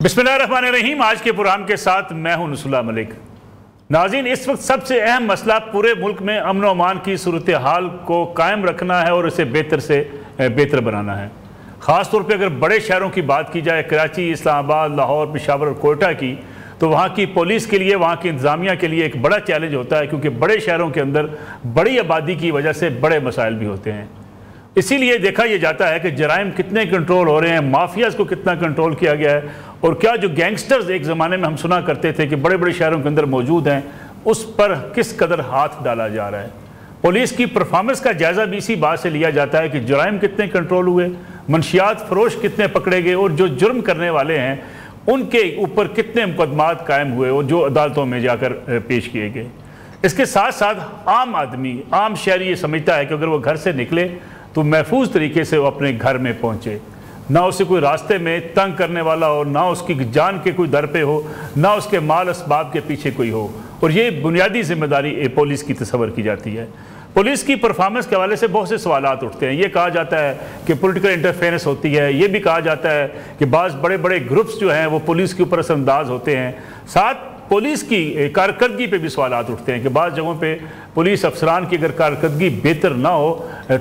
बिस्मिल्लाहिर्रहमानिर्रहीम। आज के प्रोग्राम के साथ मैं हूं नसरुल्लाह मलिक। नाज़रीन, इस वक्त सबसे अहम मसला पूरे मुल्क में अमन व अमान की सूरत हाल को कायम रखना है और इसे बेहतर से बेहतर बनाना है। ख़ास तौर पे अगर बड़े शहरों की बात की जाए, कराची, इस्लामाबाद, लाहौर, पेशावर और कोयटा की, तो वहाँ की पुलिस के लिए, वहाँ की इंतज़ामिया के लिए एक बड़ा चैलेंज होता है, क्योंकि बड़े शहरों के अंदर बड़ी आबादी की वजह से बड़े मसाइल भी होते हैं। इसीलिए देखा यह जाता है कि जराइम कितने कंट्रोल हो रहे हैं, माफियाज़ को कितना कंट्रोल किया गया है, और क्या जो गैंगस्टर्स एक ज़माने में हम सुना करते थे कि बड़े बड़े शहरों के अंदर मौजूद हैं, उस पर किस कदर हाथ डाला जा रहा है। पुलिस की परफॉर्मेंस का जायज़ा भी इसी बात से लिया जाता है कि जराइम कितने कंट्रोल हुए, मनशियात फरोश कितने पकड़े गए, और जो जुर्म करने वाले हैं उनके ऊपर कितने मुकदमात कायम हुए और जो अदालतों में जाकर पेश किए गए। इसके साथ साथ आम आदमी, आम शहरी ये समझता है कि अगर वो घर से निकले तो महफूज तरीके से वो अपने घर में पहुँचे, ना उसे कोई रास्ते में तंग करने वाला हो, ना उसकी जान के कोई दर पे हो, ना उसके माल असबाब के पीछे कोई हो। और ये बुनियादी जिम्मेदारी पुलिस की तस्वर की जाती है। पुलिस की परफॉर्मेंस के हवाले से बहुत से सवालात उठते हैं। ये कहा जाता है कि पॉलिटिकल इंटरफेरेंस होती है, ये भी कहा जाता है कि बाज़ बड़े बड़े ग्रुप्स जो हैं वो पुलिस के ऊपर असरअंदाज होते हैं। साथ पुलिस की कारकर्दगी पे भी सवालात उठते हैं कि बाज़ जगहों पे पुलिस अफसरान की अगर कारकर्दगी बेहतर ना हो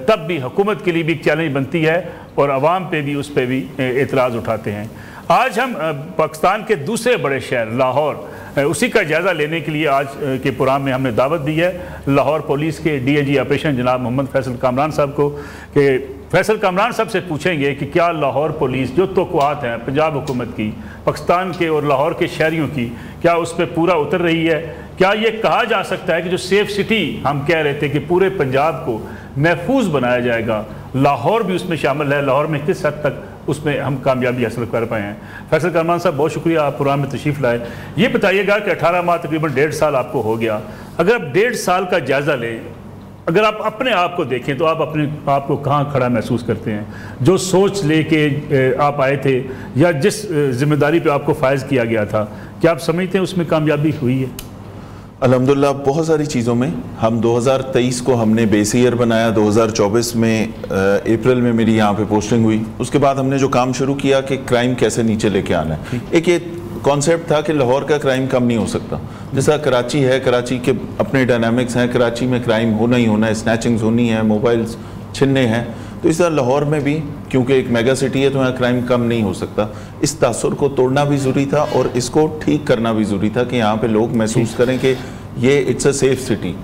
तब भी हुकूमत के लिए भी एक चैलेंज बनती है और आवाम पे भी, उस पर भी एतराज़ उठाते हैं। आज हम पाकिस्तान के दूसरे बड़े शहर लाहौर, उसी का जायज़ा लेने के लिए आज के प्रोग्राम में हमने दावत दी है लाहौर पुलिस के DIG ऑपरेशन जनाब मोहम्मद फैसल कामरान साहब को, कि फैसल कामरान साहब से पूछेंगे कि क्या लाहौर पुलिस जो तोक़ुआत हैं पंजाब हुकूमत की, पाकिस्तान के और लाहौर के शहरियों की, क्या उस पर पूरा उतर रही है। क्या ये कहा जा सकता है कि जो सेफ सिटी हम कह रहे थे कि पूरे पंजाब को महफूज बनाया जाएगा, लाहौर भी उसमें शामिल है, लाहौर में किस हद तक उसमें हम कामयाबी हासिल कर पाए हैं। फैसल कामरान साहब, बहुत शुक्रिया आप प्रोग्राम में तशरीफ़ लाए। ये बताइएगा कि 18 माह तकरीबन 1.5 साल आपको हो गया, अगर आप 1.5 साल का जायज़ा लें, अगर आप अपने आप को देखें तो आप अपने आप को कहाँ खड़ा महसूस करते हैं? जो सोच लेके आप आए थे या जिस जिम्मेदारी पे आपको फायज किया गया था, क्या आप समझते हैं उसमें कामयाबी हुई है? अल्हम्दुलिल्लाह बहुत सारी चीज़ों में। हम 2023 को हमने बेस ईयर बनाया, 2024 में अप्रैल में मेरी यहाँ पे पोस्टिंग हुई। उसके बाद हमने जो काम शुरू किया कि क्राइम कैसे नीचे लेके आना है। एक ये कॉन्सेप्ट था कि लाहौर का क्राइम कम नहीं हो सकता, जैसा कराची है, कराची के अपने डायनामिक्स हैं, कराची में क्राइम होना ही होना है, स्नैचिंग्स होनी है, मोबाइल्स छिनने हैं, तो इस तरह लाहौर में भी क्योंकि एक मेगा सिटी है तो यहाँ क्राइम कम नहीं हो सकता। इस तासुर को तोड़ना भी ज़रूरी था और इसको ठीक करना भी ज़रूरी था कि यहाँ पे लोग महसूस करें कि ये इट्स अ सेफ सिटी।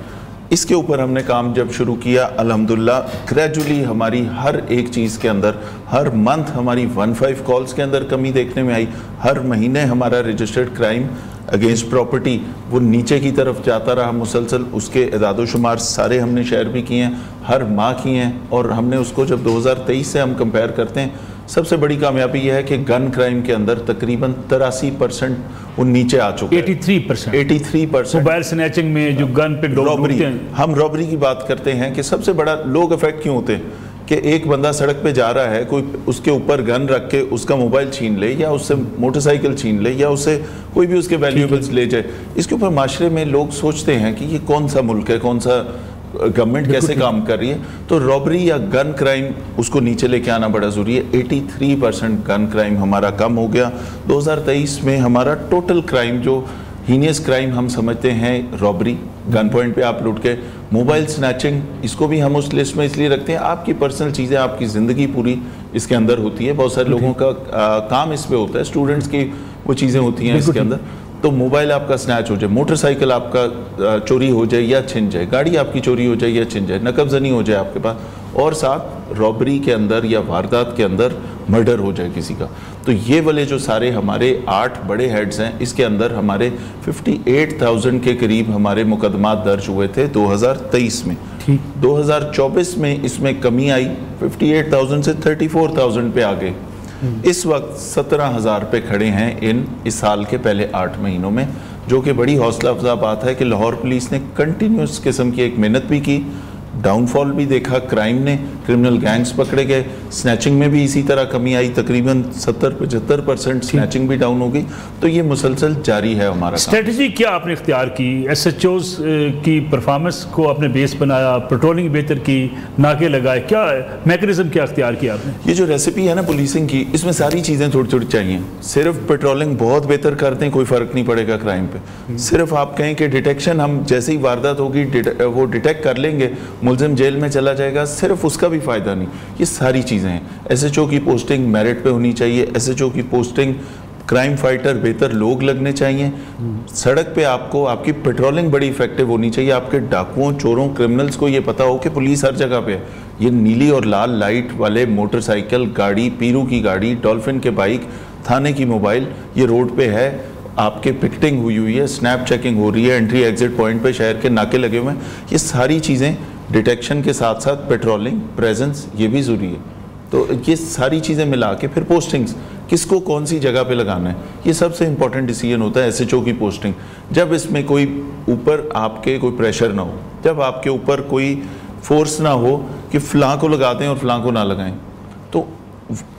इसके ऊपर हमने काम जब शुरू किया, अल्हम्दुलिल्लाह ग्रेजुअली हमारी हर एक चीज़ के अंदर, हर मंथ हमारी 15 कॉल्स के अंदर कमी देखने में आई। हर महीने हमारा रजिस्टर्ड क्राइम अगेंस्ट प्रॉपर्टी वो नीचे की तरफ जाता रहा मुसलसल। उसके इदादोशुमार सारे हमने शेयर भी किए हैं, हर माह किए हैं, और हमने उसको जब 2023 से हम कंपेयर करते हैं, सबसे बड़ी कामयाबी यह है कि गन क्राइम के अंदर तकरीबन 83% वो नीचे आ चुके हैं। 83% मोबाइल स्नैचिंग में जो गन पे रॉबरी, हम रॉबरी की बात करते हैं कि सबसे बड़ा लोग अफेक्ट क्यों होते हैं कि एक बंदा सड़क पे जा रहा है, कोई उसके ऊपर गन रख के उसका मोबाइल छीन ले या उससे मोटरसाइकिल छीन ले या उससे कोई भी उसके वैल्यूएबल्स ले जाए। इसके ऊपर माशरे में लोग सोचते हैं कि ये कौन सा मुल्क है, कौन सा गवर्नमेंट कैसे काम कर रही है। तो रॉबरी या गन क्राइम उसको नीचे लेके आना बड़ा ज़रूरी है। 83% गन क्राइम हमारा कम हो गया। 2023 में हमारा टोटल क्राइम जो हीनियस क्राइम हम समझते हैं, रॉबरी, गन पॉइंट पे आप लूट के, मोबाइल स्नैचिंग, इसको भी हम उस लिस्ट में इसलिए रखते हैं, आपकी पर्सनल चीज़ें, आपकी ज़िंदगी पूरी इसके अंदर होती है। बहुत सारे लोगों का काम इस पे होता है, स्टूडेंट्स की वो चीज़ें होती हैं इसके अंदर। तो मोबाइल आपका स्नैच हो जाए, मोटरसाइकिल आपका चोरी हो जाए या छिन जाए, गाड़ी आपकी चोरी हो जाए या छिन जाए, नकबजनी हो जाए आपके पास, और साथ रॉबरी के अंदर या वारदात के अंदर मर्डर हो जाए किसी का। तो ये वाले जो सारे हमारे 8 बड़े हेड्स हैं, इसके अंदर हमारे 58,000 के करीब हमारे मुकदमात दर्ज हुए थे 2023 में। 2024 में इसमें कमी आई, 58,000 से 34,000 पे आ गए। इस वक्त 17,000 पे खड़े हैं इस साल के पहले 8 महीनों में, जो कि बड़ी हौसला अफजा बात है कि लाहौर पुलिस ने कंटिन्यूस किस्म की एक मेहनत भी की, डाउनफॉल भी देखा, क्राइम ने, क्रिमिनल गैंग्स पकड़े गए, स्नैचिंग में भी इसी तरह कमी आई, तकरीबन 70-75% स्नैचिंग भी डाउन हो गई। तो ये मुसलसल जारी है हमारा। स्ट्रेटजी क्या आपने इख्तियार की? SHOs की परफॉर्मेंस को आपने बेस बनाया, पेट्रोलिंग बेहतर की, नाके लगाए, क्या मैकेनिज्म क्या इख्तियार किया आपने? ये जो रेसिपी है ना पुलिसिंग की, इसमें सारी चीज़ें थोड़ी थोड़ी चाहिए। सिर्फ पेट्रोलिंग बहुत बेहतर करते हैं, कोई फ़र्क नहीं पड़ेगा क्राइम पे। सिर्फ आप कहें कि डिटेक्शन, हम जैसे ही वारदात होगी वो डिटेक्ट कर लेंगे, मुलजिम जेल में चला जाएगा, सिर्फ उसका भी फ़ायदा नहीं। ये सारी चीज़ें हैं। SHO की पोस्टिंग मेरिट पे होनी चाहिए, SHO की पोस्टिंग क्राइम फाइटर बेहतर लोग लगने चाहिए। सड़क पे आपको आपकी पेट्रोलिंग बड़ी इफेक्टिव होनी चाहिए। आपके डाकुओं, चोरों, क्रिमिनल्स को ये पता हो कि पुलिस हर जगह पे है। ये नीली और लाल लाइट वाले मोटरसाइकिल, गाड़ी, पीरू की गाड़ी, डॉल्फिन के बाइक, थाने की मोबाइल, ये रोड पे है, आपके पिकटिंग हुई है, स्नैप चेकिंग हो रही है, एंट्री एग्जिट पॉइंट पे शहर के नाके लगे हुए हैं। ये सारी चीज़ें डिटेक्शन के साथ साथ पेट्रोलिंग, प्रेजेंस, ये भी ज़रूरी है। तो ये सारी चीज़ें मिला के फिर पोस्टिंग्स, किसको कौन सी जगह पे लगाना है, ये सबसे इंपॉर्टेंट डिसीजन होता है SHO की पोस्टिंग। जब इसमें कोई ऊपर आपके कोई प्रेशर ना हो, जब आपके ऊपर कोई फोर्स ना हो कि फ़लाँ को लगाते हैं और फ़लाँ को ना लगाएं, तो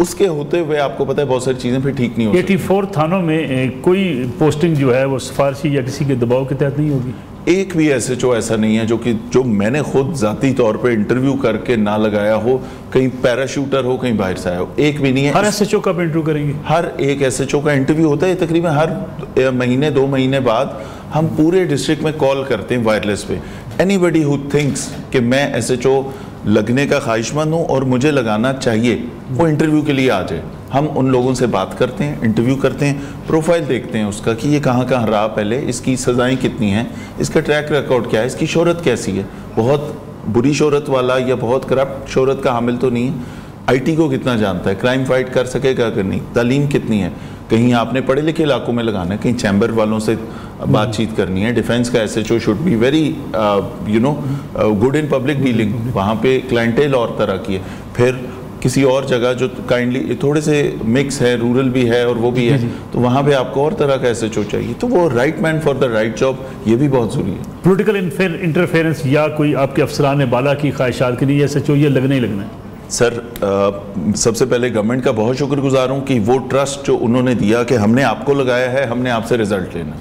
उसके होते हुए आपको पता है बहुत सारी चीज़ें फिर ठीक नहीं होती। 84 थानों में कोई पोस्टिंग जो है वो सिफारशी या किसी के दबाव के तहत नहीं होगी? एक भी SHO ऐसा नहीं है जो मैंने खुद ज़ाती तौर पे इंटरव्यू करके ना लगाया हो, कहीं पैराशूटर हो, कहीं बाहर से आया हो, एक भी नहीं है। हर SHO का इंटरव्यू करेंगे? हर एक SHO का इंटरव्यू होता है। तकरीबन हर महीने 2 महीने बाद हम पूरे डिस्ट्रिक्ट में कॉल करते हैं वायरलेस पे। एनीबडी हु थिंक्स कि मैं SHO लगने का ख्वाहिशमंद हूँ और मुझे लगाना चाहिए, वो इंटरव्यू के लिए आ जाए। हम उन लोगों से बात करते हैं, इंटरव्यू करते हैं, प्रोफाइल देखते हैं उसका कि ये कहाँ कहाँ रहा पहले, इसकी सज़ाएं कितनी हैं, इसका ट्रैक रिकॉर्ड क्या है, इसकी शोहरत कैसी है, बहुत बुरी शोहरत वाला या बहुत करप्ट शोहरत का हामिल तो नहीं है, IT को कितना जानता है, क्राइम फाइट कर सकेगा अगर नहीं, तालीम कितनी है, कहीं आपने पढ़े लिखे इलाकों में लगाना है, कहीं चैम्बर वालों से बातचीत करनी है। डिफेंस का SHO should be very good in public dealing, वहाँ पे क्लाइंटेल और तरह की है। फिर किसी और जगह जो काइंडली थोड़े से मिक्स है, रूरल भी है और वो भी है, तो वहाँ पे आपको और तरह का SHO चाहिए। तो वो right man for the right job, ये भी बहुत ज़रूरी है। पॉलिटिकल इंटरफेरेंस या कोई आपके अफसरान बाला की ख्वाहिशात के लिए SHO ये लगना ही लगना है? सर सबसे पहले गवर्नमेंट का बहुत शुक्रगुजार हूँ कि वो ट्रस्ट जो उन्होंने दिया कि हमने आपको लगाया है, हमने आपसे रिजल्ट लेना,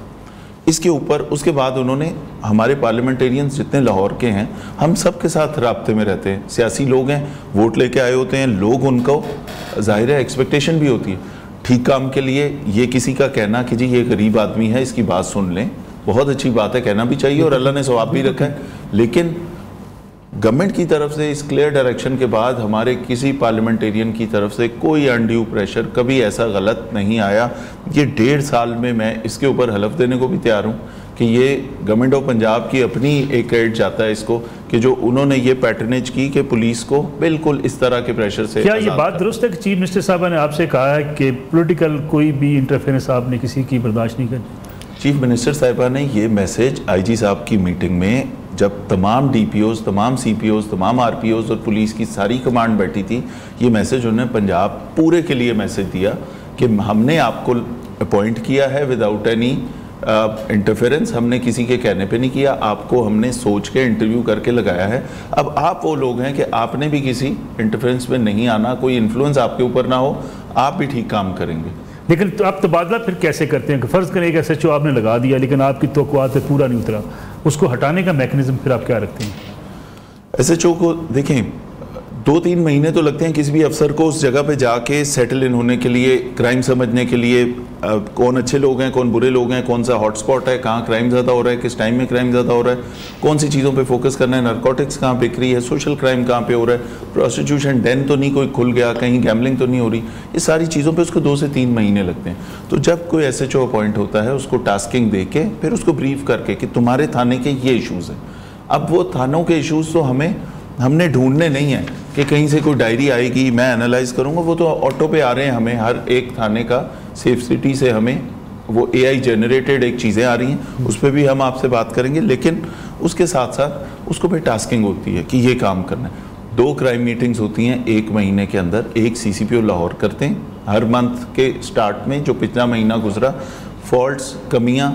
इसके ऊपर उसके बाद उन्होंने हमारे पार्लियामेंटेरियंस जितने लाहौर के हैं, हम सब के साथ राब्ते में रहते हैं। सियासी लोग हैं, वोट लेके आए होते हैं लोग, उनको ज़ाहिर है एक्सपेक्टेशन भी होती है ठीक काम के लिए। ये किसी का कहना कि जी ये गरीब आदमी है, इसकी बात सुन लें, बहुत अच्छी बात है, कहना भी चाहिए और अल्लाह ने सवाब भी रखा है। लेकिन गवर्नमेंट की तरफ से इस क्लियर डायरेक्शन के बाद हमारे किसी पार्लियामेंटेरियन की तरफ से कोई अनड्यू प्रेशर कभी ऐसा गलत नहीं आया। ये 1.5 साल में मैं इसके ऊपर हलफ देने को भी तैयार हूँ कि ये गवर्नमेंट ऑफ पंजाब की अपनी एक क्रेडिट जाता है इसको कि जो उन्होंने ये पैटर्नेज की कि पुलिस को बिल्कुल इस तरह के प्रेशर से। क्या ये बात दुरुस्त है कि चीफ मिनिस्टर साहब ने आपसे कहा है कि पॉलिटिकल कोई भी इंटरफेरेंस आपने किसी की बर्दाश्त नहीं करनी? चीफ मिनिस्टर साहिबा ने ये मैसेज IG साहब की मीटिंग में, जब तमाम DPOs, तमाम CPOs, तमाम RPOs और पुलिस की सारी कमांड बैठी थी, ये मैसेज उन्होंने पंजाब पूरे के लिए मैसेज दिया कि हमने आपको अपॉइंट किया है विदाउट एनी इंटरफेरेंस, हमने किसी के कहने पे नहीं किया, आपको हमने सोच के इंटरव्यू करके लगाया है। अब आप वो लोग हैं कि आपने भी किसी इंटरफेरेंस में नहीं आना, कोई इन्फ्लुएंस आपके ऊपर ना हो, आप भी ठीक काम करेंगे। लेकिन तो आप तबादला फिर कैसे करते हैं कि फ़र्ज़ करें कि SHO आपने लगा दिया लेकिन आपकी तवक्कुआत पे पूरा नहीं उतरा, उसको हटाने का मैकेनिज्म फिर आप क्या रखते हैं? SHO को देखें 2-3 महीने तो लगते हैं किसी भी अफसर को उस जगह पे जाके सेटल इन होने के लिए, क्राइम समझने के लिए, कौन अच्छे लोग हैं, कौन बुरे लोग हैं, कौन सा हॉटस्पॉट है, कहाँ क्राइम ज़्यादा हो रहा है, किस टाइम में क्राइम ज़्यादा हो रहा है, कौन सी चीज़ों पे फोकस करना है, नारकोटिक्स कहाँ बिक रही है, सोशल क्राइम कहाँ पे हो रहा है, प्रोस्टिट्यूशन डेन तो नहीं कोई खुल गया, कहीं गैमलिंग तो नहीं हो रही, ये सारी चीज़ों पर उसको 2 से 3 महीने लगते हैं। तो जब कोई SHO अपॉइंट होता है उसको टास्किंग दे के फिर उसको ब्रीफ करके कि तुम्हारे थाने के ये इशूज़ हैं। अब वो थानों के इशूज़ तो हमने ढूंढने नहीं है कि कहीं से कोई डायरी आएगी मैं एनालाइज करूंगा, वो तो ऑटो पे आ रहे हैं, हमें हर एक थाने का सेफ सिटी से हमें वो AI जनरेटेड एक चीज़ें आ रही हैं, उस पर भी हम आपसे बात करेंगे। लेकिन उसके साथ साथ उसको फिर टास्किंग होती है कि ये काम करना है। 2 क्राइम मीटिंग्स होती हैं 1 महीने के अंदर, एक CCPO लाहौर करते हैं हर मंथ के स्टार्ट में। जो पिछला महीना गुजरा, फॉल्ट्स, कमियाँ,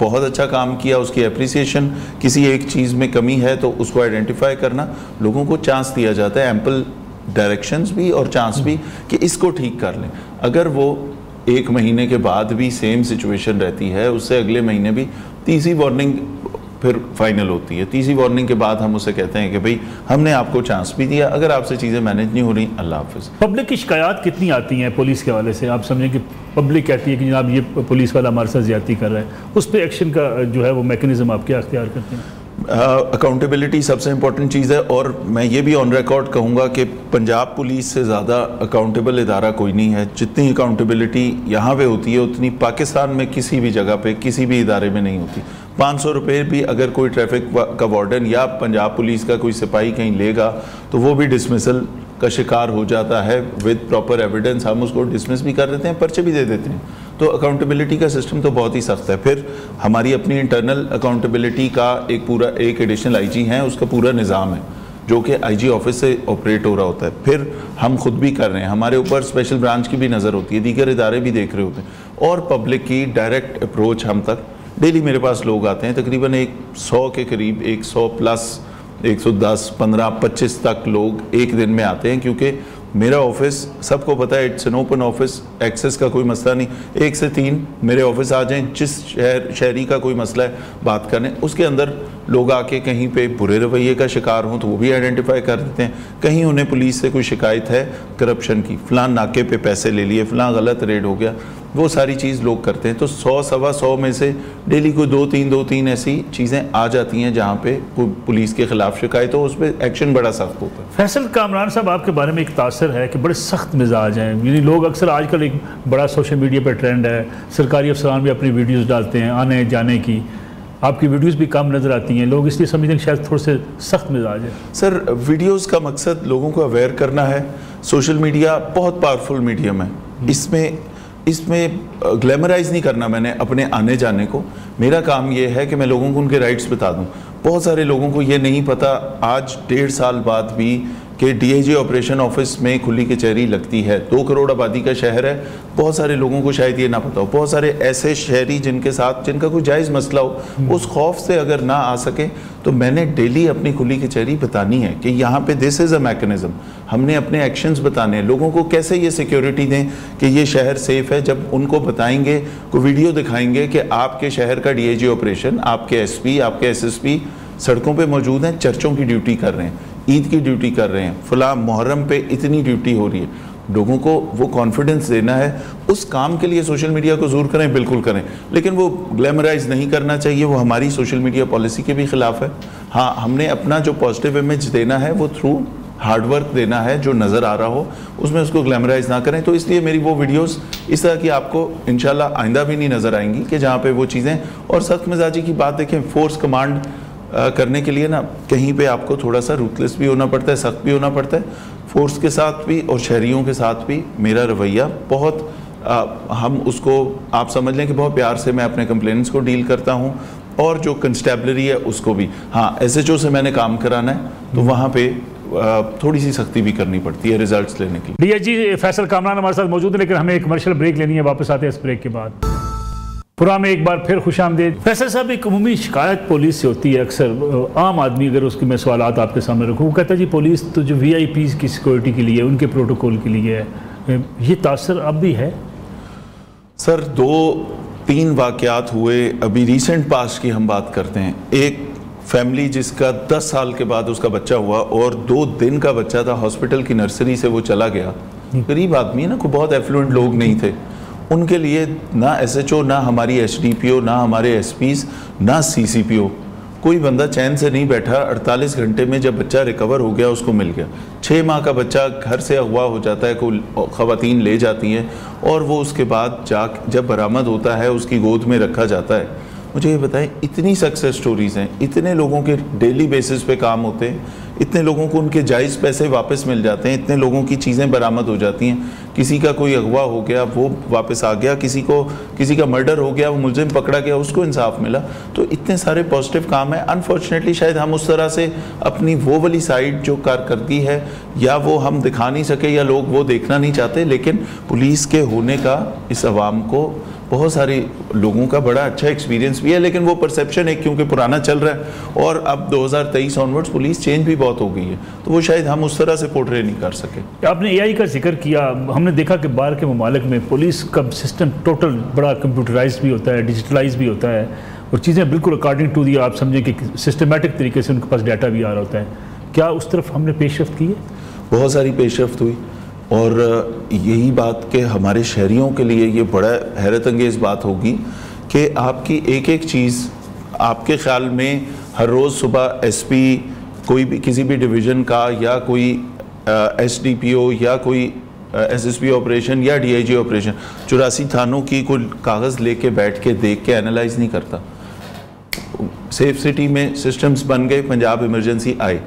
बहुत अच्छा काम किया, उसकी एप्रिसिएशन, किसी एक चीज़ में कमी है तो उसको आइडेंटिफाई करना, लोगों को चांस दिया जाता है, एम्पल डायरेक्शंस भी और चांस भी कि इसको ठीक कर लें। अगर वो 1 महीने के बाद भी सेम सिचुएशन रहती है, उससे अगले महीने भी तीसरी वार्निंग फिर फाइनल होती है। तीसरी वार्निंग के बाद हम उसे कहते हैं कि भाई हमने आपको चांस भी दिया, अगर आपसे चीज़ें मैनेज नहीं हो रही, अल्लाह हाफिज़। पब्लिक की शिकायत कितनी आती हैं पुलिस के हवाले से? आप समझें कि पब्लिक कहती है कि जनाब ये पुलिस वाला हमारे साथ ज्यादती कर रहा है, उस पर एक्शन का जो है वो मैकेनिज्म आप क्या अख्तियार करते हैं? अकाउंटेबिलिटी सबसे इम्पोर्टेंट चीज़ है, और मैं ये भी ऑन रिकॉर्ड कहूँगा कि पंजाब पुलिस से ज़्यादा अकाउंटेबल इदारा कोई नहीं है। जितनी अकाउंटेबिलिटी यहाँ पे होती है उतनी पाकिस्तान में किसी भी जगह पे किसी भी इदारे में नहीं होती। 500 रुपये भी अगर कोई ट्रैफिक का वार्डन या पंजाब पुलिस का कोई सिपाही कहीं लेगा तो वो भी डिसमिसल का शिकार हो जाता है। विद प्रॉपर एविडेंस हम उसको डिसमिस भी कर देते हैं, पर्चे भी दे देते हैं। तो अकाउंटेबिलिटी का सिस्टम तो बहुत ही सख्त है। फिर हमारी अपनी इंटरनल अकाउंटेबिलिटी का एक एडिशनल आईजी है, उसका पूरा निज़ाम है जो कि आईजी ऑफिस से ऑपरेट हो रहा होता है। फिर हम खुद भी कर रहे हैं, हमारे ऊपर स्पेशल ब्रांच की भी नज़र होती है, दीगर इदारे भी देख रहे होते हैं, और पब्लिक की डायरेक्ट अप्रोच हम तक। डेली मेरे पास लोग आते हैं, तकरीबन 100 के करीब, 100 प्लस 110, 15, 25 तक लोग एक दिन में आते हैं, क्योंकि मेरा ऑफिस सबको पता है it's an open office, access का कोई मसला नहीं। 1 से 3 मेरे ऑफिस आ जाएं, जिस शहरी का कोई मसला है बात करें। उसके अंदर लोग आके कहीं पे बुरे रवैये का शिकार हों तो वो भी आइडेंटिफाई कर देते हैं, कहीं उन्हें पुलिस से कोई शिकायत है करप्शन की, फ़लाँ नाके पे पैसे ले लिए, फ़लाँ गलत रेड हो गया, वो सारी चीज़ लोग करते हैं। तो 100 सवा 100 में से डेली को 2-3 ऐसी चीज़ें आ जाती हैं जहाँ पे पुलिस के खिलाफ शिकायत हो, उस पर एक्शन बड़ा सख्त होता है। फैसल कामरान साहब, आपके बारे में एक तासर है कि बड़े सख्त मिजाज हैं, यानी लोग अक्सर आजकल एक बड़ा सोशल मीडिया पर ट्रेंड है, सरकारी अफसरान भी अपनी वीडियोज़ डालते हैं आने जाने की, आपकी वीडियोस भी कम नज़र आती हैं, लोग इसलिए समझते हैं कि शायद थोड़े से सख्त मिजाज है। सर, वीडियोस का मकसद लोगों को अवेयर करना है। सोशल मीडिया बहुत पावरफुल मीडियम है, इसमें ग्लैमराइज नहीं करना मैंने अपने आने जाने को। मेरा काम ये है कि मैं लोगों को उनके राइट्स बता दूं। बहुत सारे लोगों को ये नहीं पता आज 1.5 साल बाद भी कि डीआईजी ऑपरेशन ऑफिस में खुली कचहरी लगती है। 2 करोड़ आबादी का शहर है, बहुत सारे लोगों को शायद ये ना पता हो। बहुत सारे ऐसे शहरी जिनका कोई जायज़ मसला हो, उस खौफ से अगर ना आ सके, तो मैंने डेली अपनी खुली कचहरी बतानी है कि यहाँ पे दिस इज़ अ मैकेनिज़्म। हमने अपने एक्शंस बताने हैं, लोगों को कैसे ये सिक्योरिटी दें कि ये शहर सेफ़ है। जब उनको बताएंगे, कोई वीडियो दिखाएंगे कि आपके शहर का डीआईजी ऑपरेशन, आपके एसपी, आपके एसएसपी सड़कों पे मौजूद हैं, चर्चों की ड्यूटी कर रहे हैं, ईद की ड्यूटी कर रहे हैं, फला मुहर्रम पे इतनी ड्यूटी हो रही है, लोगों को वो कॉन्फिडेंस देना है। उस काम के लिए सोशल मीडिया को ज़रूर करें, बिल्कुल करें, लेकिन वो ग्लैमराइज नहीं करना चाहिए, वो हमारी सोशल मीडिया पॉलिसी के भी ख़िलाफ़ है। हाँ, हमने अपना जो पॉजिटिव इमेज देना है वो थ्रू हार्डवर्क देना है, जो नज़र आ रहा हो उसमें उसको ग्लैमराइज ना करें। तो इसलिए मेरी वो वीडियोस इस तरह की आपको इंशाल्लाह आइंदा भी नहीं नज़र आएंगी कि जहाँ पे वो चीज़ें। और सख्त मिजाजी की बात देखें, फोर्स कमांड करने के लिए ना कहीं पे आपको थोड़ा सा रूथलेस भी होना पड़ता है, सख्त भी होना पड़ता है। फोर्स के साथ भी और शहरियों के साथ भी मेरा रवैया बहुत हम उसको आप समझ लें कि बहुत प्यार से मैं अपने कंप्लेंट्स को डील करता हूँ, और जो कंस्टेबलरी है उसको भी। हाँ, एसएचओ से मैंने काम कराना है तो वहाँ पे थोड़ी सी सख्ती भी करनी पड़ती है रिजल्ट्स लेने के लिए। डीआईजी फैसल कामरान हमारे साथ मौजूद है, लेकिन हमें एक कमर्शियल ब्रेक लेनी है, वापस आते हैं इस ब्रेक के बाद। प्रोग्राम में एक बार फिर खुशामदीद। फैसल साहब, एक अमूमी शिकायत पुलिस से होती है अक्सर, आम आदमी अगर उसके मैं सवालात आपके सामने रखूँ, वो कहता है जी पुलिस तो जो वीआईपीज़ की सिक्योरिटी के लिए, उनके प्रोटोकॉल के लिए है, ये तासर अब भी है? सर, 2-3 वाक़यात हुए अभी रिसेंट पास्ट की हम बात करते हैं। एक फैमिली जिसका 10 साल के बाद उसका बच्चा हुआ और 2 दिन का बच्चा था, हॉस्पिटल की नर्सरी से वो चला गया। गरीब आदमी है ना, कोई बहुत एफ्लुएंट लोग नहीं थे, उनके लिए ना एसएचओ, ना हमारी एसडीपीओ, ना हमारे एसपीज, ना सीसीपीओ, कोई बंदा चैन से नहीं बैठा। 48 घंटे में जब बच्चा रिकवर हो गया उसको मिल गया। 6 माह का बच्चा घर से अगवा हो जाता है, कोई ख़वातीन ले जाती हैं और वो उसके बाद जब बरामद होता है उसकी गोद में रखा जाता है। मुझे ये बताएं, इतनी सक्सेस स्टोरीज़ हैं, इतने लोगों के डेली बेसिस पे काम होते हैं, इतने लोगों को उनके जायज़ पैसे वापस मिल जाते हैं, इतने लोगों की चीज़ें बरामद हो जाती हैं, किसी का कोई अगवा हो गया वो वापस आ गया, किसी का मर्डर हो गया वो मुलजिम पकड़ा गया उसको इंसाफ मिला। तो इतने सारे पॉजिटिव काम है। अनफॉर्चुनेटली शायद हम उस तरह से अपनी वो वाली साइड जो कारकर्दगी है या वो हम दिखा नहीं सके या लोग वो देखना नहीं चाहते, लेकिन पुलिस के होने का इस अवाम को बहुत सारे लोगों का बड़ा अच्छा एक्सपीरियंस भी है, लेकिन वो परसेप्शन है क्योंकि पुराना चल रहा है और अब 2023 ऑनवर्ड्स पुलिस चेंज भी बहुत हो गई है, तो वो शायद हम उस तरह से पोर्ट्रे नहीं कर सके। आपने एआई का जिक्र किया, हमने देखा कि बाहर के ममालिक में पुलिस का सिस्टम टोटल बड़ा कंप्यूटराइज भी होता है, डिजिटलाइज भी होता है और चीज़ें बिल्कुल अकॉर्डिंग टू दी आप समझें कि सिस्टमेटिक तरीके से उनके पास डाटा भी आ रहा होता है। क्या उस तरफ हमने पेशरफ्त की है? बहुत सारी पेशरफ्त हुई और यही बात कि हमारे शहरियों के लिए ये बड़ा हैरत अंगेज़ बात होगी कि आपकी एक एक चीज़ आपके ख्याल में हर रोज़ सुबह एसपी कोई भी किसी भी डिवीज़न का या कोई एसडीपीओ या कोई एसएसपी ऑपरेशन या डीआईजी ऑपरेशन 84 थानों की कोई कागज़ लेके बैठ के देख के एनालाइज नहीं करता। सेफ सिटी में सिस्टम्स बन गए, पंजाब इमरजेंसी आए,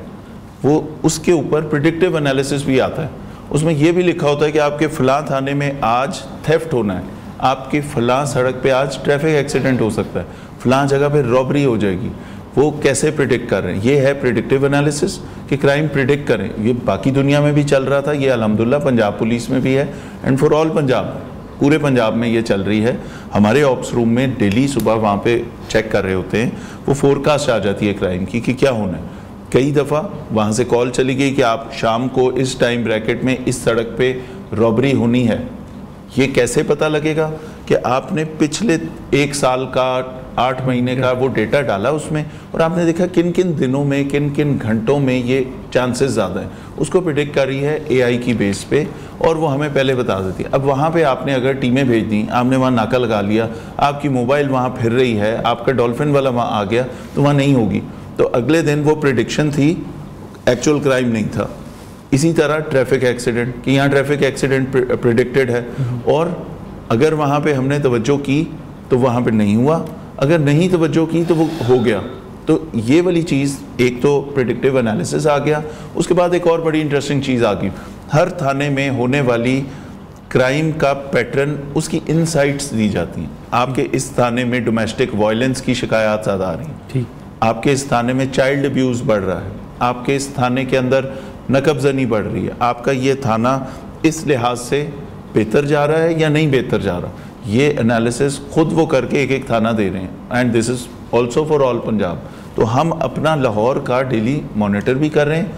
वो उसके ऊपर प्रिडिक्टिव एनालिसिस भी आता है। उसमें यह भी लिखा होता है कि आपके फ़लाँ थाने में आज थेफ्ट होना है, आपकी फ़लाँ सड़क पे आज ट्रैफिक एक्सीडेंट हो सकता है, फ़लाँ जगह पे रॉबरी हो जाएगी। वो कैसे प्रिडिक्ट कर रहे हैं? ये है प्रिडिक्टिव एनालिसिस कि क्राइम प्रिडिक्ट करें। ये बाकी दुनिया में भी चल रहा था, ये अल्हम्दुलिल्लाह पंजाब पुलिस में भी है एंड फॉर ऑल पंजाब, पूरे पंजाब में ये चल रही है। हमारे ऑप्स रूम में डेली सुबह वहाँ पे चेक कर रहे होते हैं, वो फोरकास्ट आ जाती है क्राइम की कि क्या होना है। कई दफ़ा वहाँ से कॉल चली गई कि आप शाम को इस टाइम ब्रैकेट में इस सड़क पे रॉबरी होनी है। ये कैसे पता लगेगा कि आपने पिछले 1 साल का 8 महीने का वो डेटा डाला उसमें और आपने देखा किन किन दिनों में किन किन घंटों में ये चांसेस ज़्यादा हैं, उसको प्रिडिक्ट कर रही है एआई की बेस पे और वो हमें पहले बता देती है। अब वहाँ पे आपने अगर टीमें भेज दी, आपने वहाँ नाका लगा लिया, आपकी मोबाइल वहाँ फिर रही है, आपका डॉल्फिन वाला वहाँ आ गया, तो वहाँ नहीं होगी। तो अगले दिन वो प्रिडिक्शन थी, एक्चुअल क्राइम नहीं था। इसी तरह ट्रैफिक एक्सीडेंट कि यहाँ ट्रैफिक एक्सीडेंट प्रिडिक्टेड है और अगर वहाँ पे हमने तवज्जो की तो वहाँ पे नहीं हुआ, अगर नहीं तवज्जो की तो वो हो गया। तो ये वाली चीज़, एक तो प्रिडिक्टिव एनालिसिस आ गया। उसके बाद एक और बड़ी इंटरेस्टिंग चीज़ आ गई, हर थाने में होने वाली क्राइम का पैटर्न, उसकी इनसाइट्स दी जाती हैं। आपके इस थाने में डोमेस्टिक वायलेंस की शिकायत ज़्यादा आ रही हैं, ठीक, आपके इस थाने में चाइल्ड अब्यूज़ बढ़ रहा है, आपके इस थाने के अंदर नकबजनी बढ़ रही है, आपका ये थाना इस लिहाज से बेहतर जा रहा है या नहीं बेहतर जा रहा। ये एनालिसिस खुद वो करके एक एक थाना दे रहे हैं and this is also for all Punjab. तो हम अपना लाहौर का डेली मॉनिटर भी कर रहे हैं।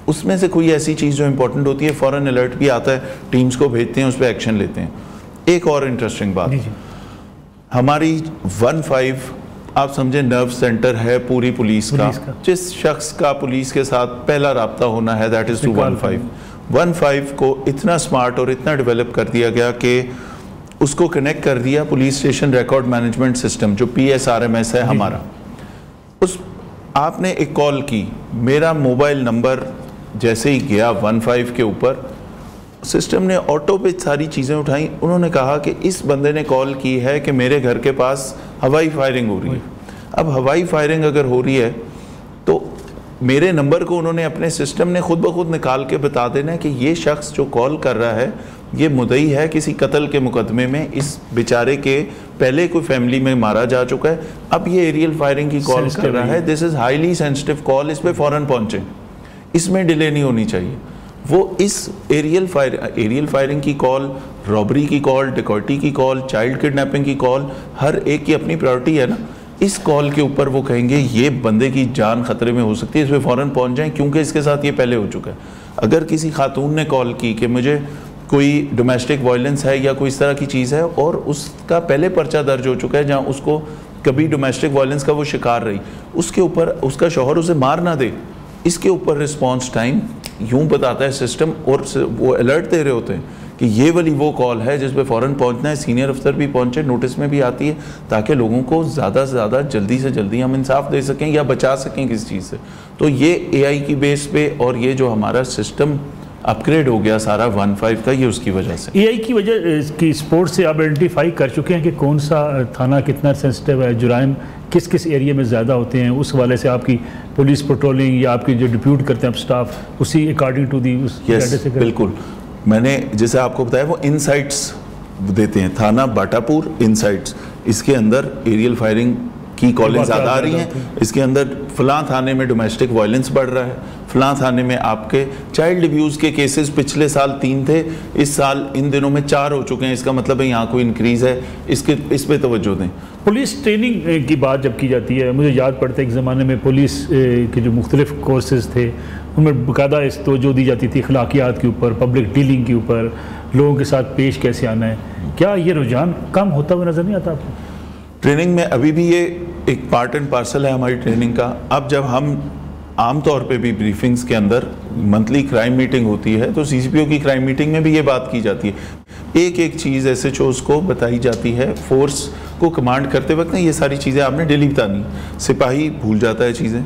उसमें से कोई ऐसी चीज़ जो इंपॉर्टेंट होती है फ़ौरन अलर्ट भी आता है, टीम्स को भेजते हैं, उस पर एक्शन लेते हैं। एक और इंटरेस्टिंग बात, हमारी 15 आप समझे नर्व सेंटर है पूरी पुलिस का। जिस शख्स का पुलिस के साथ पहला राब्ता होना है दैट इज़ 215 को इतना स्मार्ट और इतना डेवलप कर दिया गया कि उसको कनेक्ट कर दिया police station record management system जो PSRMS है हमारा। उस आपने एक कॉल की, मेरा मोबाइल नंबर जैसे ही गया 15 के ऊपर, सिस्टम ने ऑटो पे सारी चीज़ें उठाई। उन्होंने कहा कि इस बंदे ने कॉल की है कि मेरे घर के पास हवाई फायरिंग हो रही है। अब हवाई फायरिंग अगर हो रही है तो मेरे नंबर को उन्होंने अपने सिस्टम ने खुद ब खुद निकाल के बता देना है कि ये शख्स जो कॉल कर रहा है ये मुद्दई है किसी कत्ल के मुकदमे में, इस बेचारे के पहले कोई फैमिली में मारा जा चुका है, अब ये एरियल फायरिंग की कॉल कर रहा है, this is highly sensitive call, इस पर फ़ौरन पहुँचें, इसमें डिले नहीं होनी चाहिए। वो इस एरियल फायरिंग की कॉल, रॉबरी की कॉल, डिकॉटी की कॉल, चाइल्ड किडनैपिंग की कॉल, हर एक की अपनी प्रायोरिटी है ना। इस कॉल के ऊपर वो कहेंगे ये बंदे की जान खतरे में हो सकती है, इस पर फ़ौरन पहुंच जाएं क्योंकि इसके साथ ये पहले हो चुका है। अगर किसी खातून ने कॉल की कि मुझे कोई डोमेस्टिक वायलेंस है या कोई इस तरह की चीज़ है और उसका पहले पर्चा दर्ज हो चुका है जहाँ उसको कभी डोमेस्टिक वायलेंस का वो शिकार रही, उसके ऊपर उसका शौहर उसे मार ना दे, इसके ऊपर रिस्पॉन्स टाइम यूँ बताता है सिस्टम और वो अलर्ट दे रहे होते हैं कि ये वाली वो कॉल है जिस पे फ़ौरन पहुंचना है। सीनियर अफसर भी पहुंचे, नोटिस में भी आती है ताकि लोगों को ज़्यादा से ज़्यादा जल्दी से जल्दी हम इंसाफ दे सकें या बचा सकें किसी चीज़ से। तो ये AI की बेस पे और ये जो हमारा सिस्टम अपग्रेड हो गया सारा 15 का, ये उसकी वजह से, AI की वजह की स्पोर्ट से आप आइडेंटिफाई कर चुके हैं कि कौन सा थाना कितना सेंसिटिव है, जुराइम किस किस एरिया में ज़्यादा होते हैं, उस वाले से आपकी पुलिस पेट्रोलिंग या आपकी जो डिप्यूट करते हैं आप स्टाफ उसी अकॉर्डिंग टू दी उस से बिल्कुल मैंने जैसे आपको बताया वो इनसाइट्स देते हैं, थाना बाटापुर इनसाइट्स, इसके अंदर एरियल फायरिंग की कॉलिंग ज़्यादा आ रही हैं, इसके अंदर फलां थाने में डोमेस्टिक वायलेंस बढ़ रहा है, फलां थाने में आपके चाइल्ड अब्यूज़ के केसेस पिछले साल 3 थे, इस साल इन दिनों में 4 हो चुके हैं, इसका मतलब है यहाँ कोई इंक्रीज़ है, इस पे तवज्जो दें। पुलिस ट्रेनिंग की बात जब की जाती है, मुझे याद पड़ता है एक ज़माने में पुलिस के जो मुख्तलिफ कोर्सेज थे उनमें बाकायदा इस तवज्जो दी जाती थी अखलाकियात के ऊपर, पब्लिक डीलिंग के ऊपर, लोगों के साथ पेश कैसे आना है। क्या ये रुझान कम होता हुआ नज़र नहीं आता आपको? ट्रेनिंग में अभी भी ये एक पार्ट एंड पार्सल है हमारी ट्रेनिंग का। अब जब हम आम तौर पे भी ब्रीफिंग्स के अंदर मंथली क्राइम मीटिंग होती है तो सीसीपीओ की क्राइम मीटिंग में भी ये बात की जाती है, एक एक चीज़ एसएचओज़ को बताई जाती है। फोर्स को कमांड करते वक्त ना ये सारी चीज़ें आपने डेली बतानी, सिपाही भूल जाता है चीज़ें,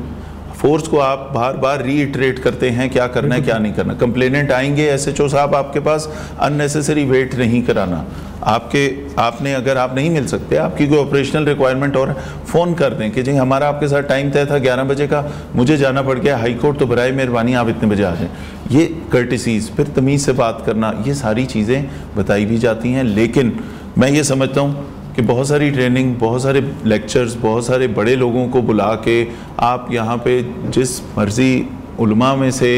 फोर्स को आप बार बार रीइटरेट करते हैं क्या करना है क्या नहीं करना। कंप्लेनेंट आएंगे एसएचओ साहब आपके पास, अननेसेसरी वेट नहीं कराना, आपने अगर आप नहीं मिल सकते, आपकी कोई ऑपरेशनल रिक्वायरमेंट और फ़ोन कर दें कि जी हमारा आपके साथ टाइम तय था 11 बजे का, मुझे जाना पड़ गया हाई कोर्ट, तो बराए मेहरबानी आप इतने बजे आ जाएं। ये कर्टिसीज़, फिर तमीज़ से बात करना, ये सारी चीज़ें बताई भी जाती हैं। लेकिन मैं ये समझता हूँ कि बहुत सारी ट्रेनिंग, बहुत सारे लेक्चर्स, बहुत सारे बड़े लोगों को बुला के आप यहाँ पे जिस मर्ज़ी उलमा में से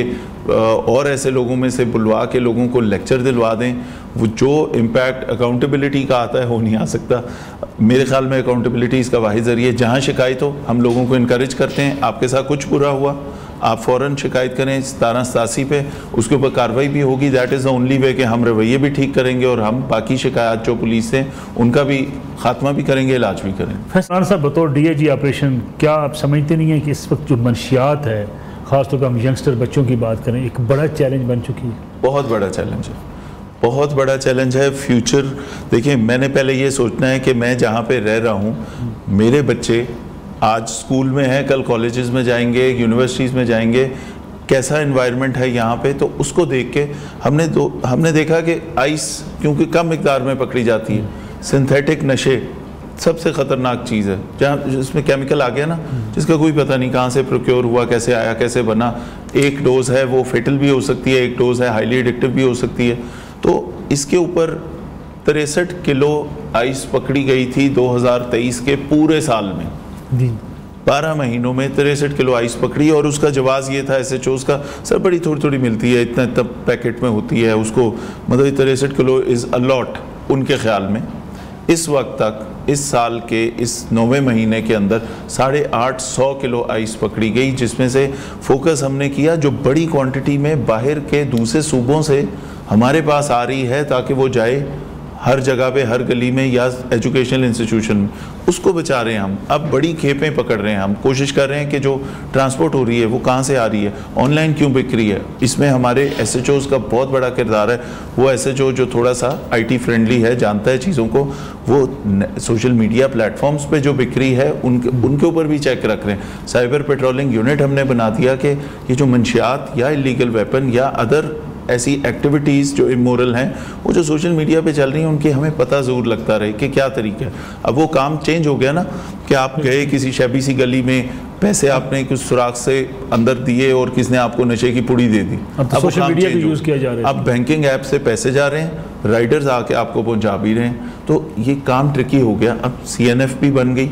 और ऐसे लोगों में से बुलवा के लोगों को लेक्चर दिलवा दें, वो जो इम्पैक्ट अकाउंटेबिलिटी का आता है वो नहीं आ सकता। मेरे ख्याल में अकाउंटेबिलिटी इसका वाहिद ज़रिए, जहाँ शिकायत हो हम लोगों को इनकरेज करते हैं, आपके साथ कुछ बुरा हुआ आप फ़ौरन शिकायत करें 1787 पे, उसके ऊपर कार्रवाई भी होगी। That is the only way कि हम रवैये भी ठीक करेंगे और हम बाकी शिकायत जो पुलिस से उनका भी खात्मा भी करेंगे, इलाज भी करेंगे। फैसल साहब, बतौर DIG ऑपरेशन, क्या आप समझते नहीं हैं कि इस वक्त जो मंशियात है, ख़ासतौर पर हम यंगस्टर बच्चों की बात करें, एक बड़ा चैलेंज बन चुकी है? बहुत बड़ा चैलेंज है, बहुत बड़ा चैलेंज है। फ्यूचर देखिए, मैंने पहले ये सोचना है कि मैं जहाँ पे रह रहा हूँ, मेरे बच्चे आज स्कूल में हैं, कल कॉलेजेस में जाएंगे, यूनिवर्सिटीज़ में जाएंगे, कैसा एनवायरनमेंट है यहाँ पे, तो उसको देख के हमने देखा कि आइस क्योंकि कम मिकदार में पकड़ी जाती है, सिंथेटिक नशे सबसे ख़तरनाक चीज़ है, जहाँ जिसमें केमिकल आ गया ना, जिसका कोई पता नहीं कहाँ से प्रोक्योर हुआ, कैसे आया, कैसे बना। एक डोज है वो फेटल भी हो सकती है, एक डोज है हाईली एडिक्टिव भी हो सकती है। तो इसके ऊपर 63 किलो आइस पकड़ी गई थी 2023 के पूरे साल में। 12 महीनों में 63 किलो आइस पकड़ी, और उसका जवाब ये था एसएचओज़ का, सर बड़ी थोड़ी थोड़ी मिलती है, इतना इतना पैकेट में होती है, उसको मतलब 63 किलो इज़ अ लॉट उनके ख्याल में। इस वक्त तक इस साल के इस 9वें महीने के अंदर 850 किलो आइस पकड़ी गई, जिसमें से फोकस हमने किया जो बड़ी क्वांटिटी में बाहर के दूसरे सूबों से हमारे पास आ रही है, ताकि वो जाए हर जगह पे, हर गली में या एजुकेशनल इंस्टीट्यूशन में, उसको बचा रहे हैं हम। अब बड़ी खेपें पकड़ रहे हैं, हम कोशिश कर रहे हैं कि जो ट्रांसपोर्ट हो रही है वो कहाँ से आ रही है, ऑनलाइन क्यों बिक रही है। इसमें हमारे एसएचओज़ का बहुत बड़ा किरदार है। वो एसएचओ जो थोड़ा सा IT फ्रेंडली है, जानता है चीज़ों को, वो सोशल मीडिया प्लेटफॉर्म्स पे जो बिक्री है उनके ऊपर भी चेक रख रहे हैं। साइबर पेट्रोलिंग यूनिट हमने बना दिया कि ये जो मंशियात या इलीगल वेपन या अदर ऐसी एक्टिविटीज़ जो इमोरल हैं, वो जो सोशल मीडिया पे चल रही हैं, उनकी हमें पता ज़रूर लगता रहे कि क्या तरीका है। अब वो काम चेंज हो गया ना कि आप गए किसी शैबी सी गली में, पैसे आपने कुछ सुराख से अंदर दिए और किसने आपको नशे की पुड़ी दे दी। अब सोशल मीडिया भी यूज़ किया जा रहा है। अब बैंकिंग ऐप से पैसे जा रहे हैं, राइडर्स आके आपको पहुंचा भी रहे हैं, तो ये काम ट्रिकी हो गया। अब CNF भी बन गई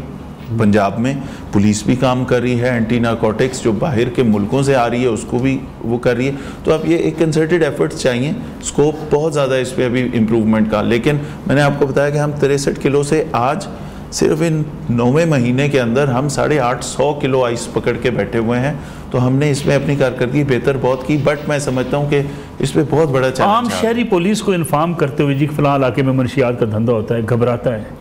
पंजाब में, पुलिस भी काम कर रही है, एंटी नारकोटिक्स जो बाहर के मुल्कों से आ रही है उसको भी वो कर रही है। तो अब ये एक कंसर्टेड एफर्ट्स चाहिए, स्कोप बहुत ज़्यादा है इस पर अभी इम्प्रूवमेंट का। लेकिन मैंने आपको बताया कि हम 63 किलो से आज सिर्फ इन 9वें महीने के अंदर हम 850 किलो आइस पकड़ के बैठे हुए हैं। तो हमने इसमें अपनी कारकर्दगी बेहतर बहुत की, बट मैं समझता हूँ कि इस पर बहुत बड़ा चैलेंज है। आम शहरी पुलिस को इन्फॉर्म करते हुए जी फ़लाँ इलाके में मनशियात का धंधा होता है, घबराता है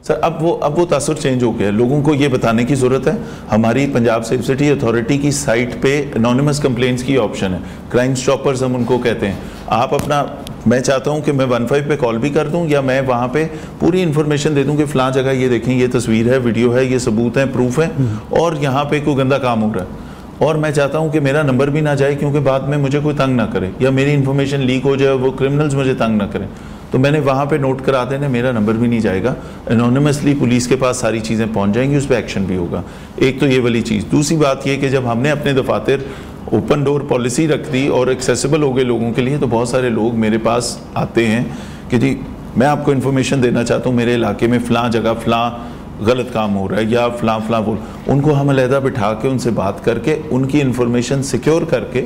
सर। अब वो तासुर चेंज हो गया, लोगों को ये बताने की ज़रूरत है। हमारी पंजाब सेफ सिटी अथॉरिटी की साइट पे एनोनिमस कंप्लेंट्स की ऑप्शन है, क्राइम स्टॉपर्स हम उनको कहते हैं। आप अपना, मैं चाहता हूँ कि मैं 15 पे कॉल भी कर दूँ या मैं वहाँ पे पूरी इन्फॉर्मेशन दे दूँ कि फ़लाँ जगह ये देखें, ये तस्वीर है, वीडियो है, ये सबूत हैं, प्रूफ है, और यहाँ पे कोई गंदा काम हो रहा है। और मैं चाहता हूँ कि मेरा नंबर भी ना जाए, क्योंकि बाद में मुझे कोई तंग ना करे या मेरी इन्फॉर्मेशन लीक हो जाए, वो क्रिमिनल्स मुझे तंग ना करें। तो मैंने वहाँ पे नोट करा देना, मेरा नंबर भी नहीं जाएगा, एनोनिमसली पुलिस के पास सारी चीज़ें पहुँच जाएंगी, उस पर एक्शन भी होगा। एक तो ये वाली चीज़। दूसरी बात ये कि जब हमने अपने दफातर ओपन डोर पॉलिसी रख दी और एक्सेसिबल हो गए लोगों के लिए, तो बहुत सारे लोग मेरे पास आते हैं कि जी मैं आपको इन्फॉर्मेशन देना चाहता हूँ, मेरे इलाके में फ़लाँ जगह फ़लाँ गलत काम हो रहा है या फ़लाँ फ़लाँ बोल, उनको हम अलहदा बिठा के उनसे बात करके उनकी इन्फॉर्मेशन सिक्योर करके,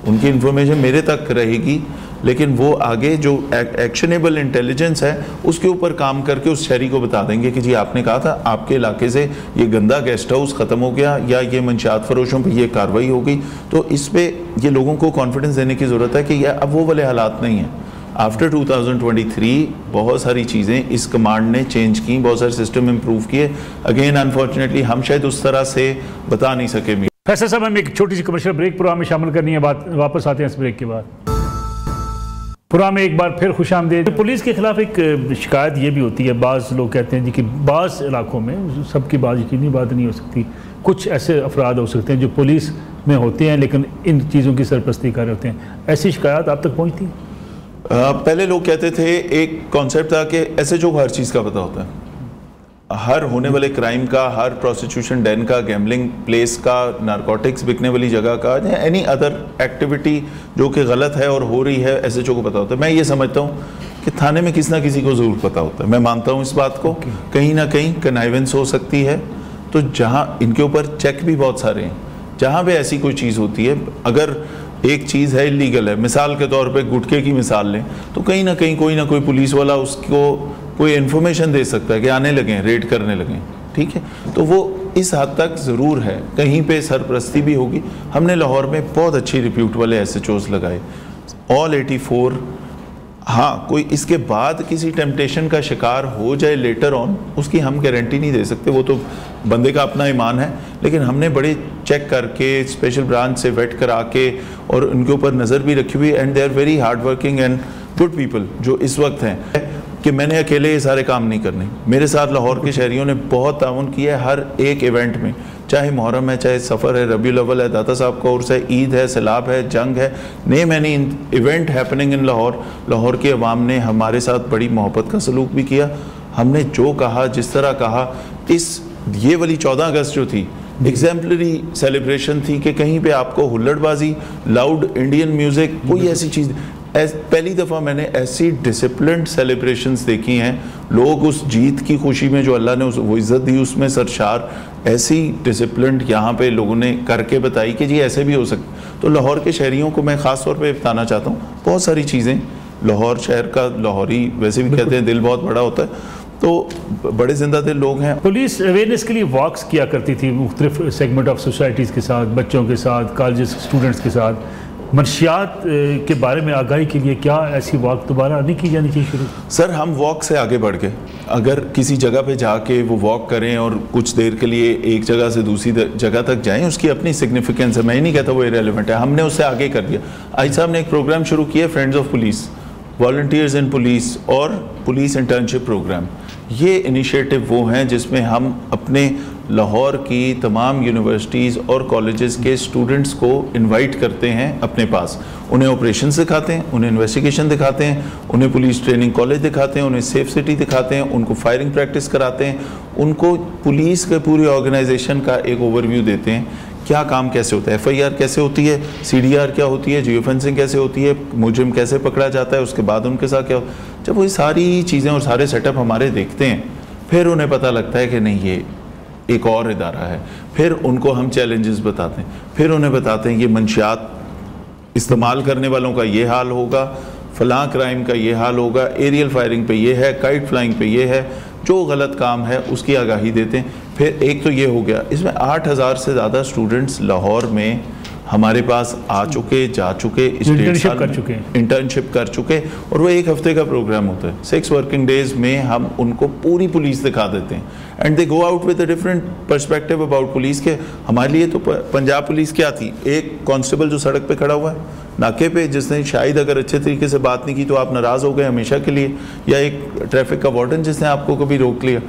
उनकी इन्फॉर्मेशन मेरे तक रहेगी, लेकिन वो आगे जो एक्शनेबल इंटेलिजेंस है उसके ऊपर काम करके उस शहरी को बता देंगे कि जी आपने कहा था आपके इलाके से ये गंदा गेस्ट हाउस ख़त्म हो गया या ये मंशियात फरोशों पे ये कार्रवाई हो गई। तो इस पे ये लोगों को कॉन्फिडेंस देने की ज़रूरत है कि ये अब वो वाले हालात नहीं हैं। आफ्टर 2023 बहुत सारी चीज़ें इस कमांड ने चेंज की, बहुत सारे सिस्टम इम्प्रूव किए। अगेन अनफॉर्चुनेटली हम शायद उस तरह से बता नहीं सके। फैसल साहब, हमें एक छोटी सी कमर्शियल ब्रेक प्रोग्राम में शामिल करनी है, वापस आते हैं इस ब्रेक के बाद। प्रोग्राम में एक बार फिर खुशामदीद। पुलिस के खिलाफ एक शिकायत ये भी होती है, बाज़ लोग कहते हैं जी कि बाज़ इलाकों में, सबकी बात यकीनी बात नहीं हो सकती, कुछ ऐसे अफराद हो सकते हैं जो पुलिस में होते हैं लेकिन इन चीज़ों की सरपरस्ती कर रहे होते हैं। ऐसी शिकायत आप तक पहुँचती है? पहले लोग कहते थे, एक कॉन्सेप्ट था कि SHO को हर चीज़ का पता होता है, हर होने वाले क्राइम का, हर प्रोस्टिट्यूशन डेन का, गैम्बलिंग प्लेस का, नारकोटिक्स बिकने वाली जगह का, या एनी अदर एक्टिविटी जो कि गलत है और हो रही है, SHO को पता होता है। मैं ये समझता हूँ कि थाने में किसी ना किसी को ज़रूर पता होता है। मैं मानता हूँ इस बात को। कहीं ना कहीं कनाइवेंस हो सकती है, तो जहाँ इनके ऊपर चेक भी बहुत सारे हैं, जहाँ पे ऐसी कोई चीज़ होती है, अगर एक चीज़ है इलीगल है, मिसाल के तौर पे गुटखे की मिसाल लें, तो कहीं ना कहीं कोई ना कोई पुलिस वाला उसको कोई इन्फॉर्मेशन दे सकता है कि आने लगे, रेड करने लगे, ठीक है। तो वो इस हद तक ज़रूर है, कहीं पे सरपरस्ती भी होगी। हमने लाहौर में बहुत अच्छी रिप्यूट वाले SHOs लगाए, ऑल 84। हाँ, कोई इसके बाद किसी टेम्पटेशन का शिकार हो जाए लेटर ऑन, उसकी हम गारंटी नहीं दे सकते, वो तो बंदे का अपना ईमान है। लेकिन हमने बड़े चेक करके, स्पेशल ब्रांच से वेट करा के और उनके ऊपर नज़र भी रखी हुई, and they are very hard working and good people जो इस वक्त हैं, कि मैंने अकेले ये सारे काम नहीं करने। मेरे साथ लाहौर के शहरियों ने बहुत ताउन किया है हर एक इवेंट में, चाहे मुहर्रम है, चाहे सफ़र है, रबीउल अव्वल है, दाता साहब का उर्स है, ईद है, सैलाब है, जंग है, name any event happening in Lahore. Lahore की अवाम ने हमारे साथ बड़ी मोहब्बत का सलूक भी किया। हमने जो कहा, जिस तरह कहा, ये वाली 14 अगस्त जो थी एग्जाम्पलरी सेलिब्रेशन थी कि कहीं पे आपको हुल्लड़बाजी, लाउड इंडियन म्यूज़िक, कोई ऐसी चीज़, पहली दफ़ा मैंने ऐसी डिसिप्लिन्ड सेलिब्रेशंस देखी हैं। लोग उस जीत की खुशी में जो अल्लाह ने वो इज़्ज़त दी उसमें सरशार, ऐसी डिसिप्लिन्ड यहाँ पे लोगों ने करके बताई कि जी ऐसे भी हो सकते। तो लाहौर के शहरियों को मैं ख़ास तौर पे बताना चाहता हूँ, बहुत सारी चीज़ें, लाहौर शहर का, लाहौरी वैसे भी कहते हैं दिल बहुत बड़ा होता है, तो बड़े जिंदा दिल लोग हैं। पुलिस अवेयरनेस के लिए वॉक्स किया करती थी मुख्तलिफ सेगमेंट ऑफ सोसाइटीज़ के साथ, बच्चों के साथ, कॉलेज स्टूडेंट्स के साथ। मंशियात के बारे में आगाही के लिए क्या ऐसी वॉक दोबारा नहीं की जानी चाहिए शुरू? सर, हम वॉक से आगे बढ़ गए। अगर किसी जगह पे जाके वो वॉक करें और कुछ देर के लिए एक जगह से दूसरी जगह तक जाएं, उसकी अपनी सिग्निफिकेंस है। मैं ही नहीं कहता वो इरेलेवेंट है, हमने उससे आगे कर दिया। आज साहब ने एक प्रोग्राम शुरू किया, friends of police, volunteers in police और पुलिस इंटर्नशिप प्रोग्राम। ये इनिशिएटिव वो हैं जिसमें हम अपने लाहौर की तमाम यूनिवर्सिटीज़ और कॉलेजेस के स्टूडेंट्स को इनवाइट करते हैं अपने पास। उन्हें ऑपरेशन दिखाते हैं, उन्हें इन्वेस्टिगेशन दिखाते हैं, उन्हें पुलिस ट्रेनिंग कॉलेज दिखाते हैं, उन्हें सेफ सिटी दिखाते हैं, उनको फायरिंग प्रैक्टिस कराते हैं, उनको पुलिस के पूरी ऑर्गेनाइजेशन का एक ओवरव्यू देते हैं, क्या काम कैसे होता है, FIR कैसे होती है, CDR क्या होती है, जियो फेंसिंग कैसे होती है, मुजरिम कैसे पकड़ा जाता है, उसके बाद उनके साथ क्या होता है। जब वो सारी चीज़ें और सारे सेटअप हमारे देखते हैं, फिर उन्हें पता लगता है कि नहीं ये एक और इदारा है। फिर उनको हम चैलेंजेस बताते हैं, फिर उन्हें बताते हैं ये मंशियात इस्तेमाल करने वालों का ये हाल होगा, फलां क्राइम का ये हाल होगा, एरियल फायरिंग पे ये है, काइट फ्लाइंग पे ये है, जो गलत काम है उसकी आगाही देते हैं। फिर एक तो ये हो गया, इसमें 8000 से ज़्यादा स्टूडेंट्स लाहौर में हमारे पास आ चुके, जा चुके, इंटर्नशिप कर चुके, और वो एक हफ्ते का प्रोग्राम होता है। 6 वर्किंग डेज में हम उनको पूरी पुलिस दिखा देते हैं, and they go out with a different perspective about police के। हमारे लिए तो पंजाब पुलिस क्या थी, एक कांस्टेबल जो सड़क पे खड़ा हुआ है नाके पे, जिसने शायद अगर अच्छे तरीके से बात नहीं की तो आप नाराज़ हो गए हमेशा के लिए, या एक ट्रैफिक का वार्डन जिसने आपको कभी रोक लिया।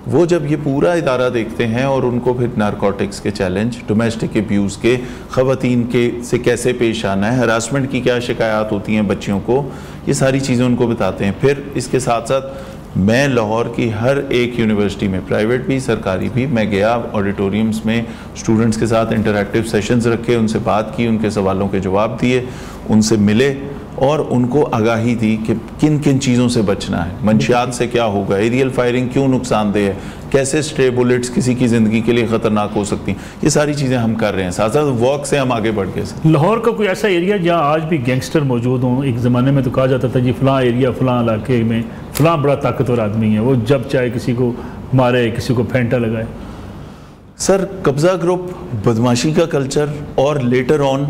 वो जब ये पूरा इदारा देखते हैं और उनको फिर नारकोटिक्स के चैलेंज, डोमेस्टिक अब्यूज़ के, ख़वातीन के से कैसे पेश आना है, हरासमेंट की क्या शिकायत होती हैं बच्चियों को, ये सारी चीज़ें उनको बताते हैं। फिर इसके साथ साथ मैं लाहौर की हर एक यूनिवर्सिटी में, प्राइवेट भी सरकारी भी, मैं गया, ऑडिटोरियम्स में स्टूडेंट्स के साथ इंटरैक्टिव सेशंस रखे, उनसे बात की, उनके सवालों के जवाब दिए, उनसे मिले और उनको आगाही दी कि किन किन चीज़ों से बचना है, मंशियात से क्या होगा, एरियल फायरिंग क्यों नुकसानदेह है, कैसे स्ट्रे बुलेट्स किसी की ज़िंदगी के लिए ख़तरनाक हो सकती हैं। ये सारी चीज़ें हम कर रहे हैं, साथ साथ वॉक से हम आगे बढ़ गए। लाहौर का कोई ऐसा एरिया जहाँ आज भी गैंगस्टर मौजूद हों? एक ज़माने में तो कहा जाता था जी फ़लाँ एरिया फ़लाँ इलाके में फ़लाँ बड़ा ताकतवर आदमी है, वो जब चाहे किसी को मारे, किसी को फेंटा लगाए। सर, कब्ज़ा ग्रुप, बदमाशी का कल्चर और लेटर ऑन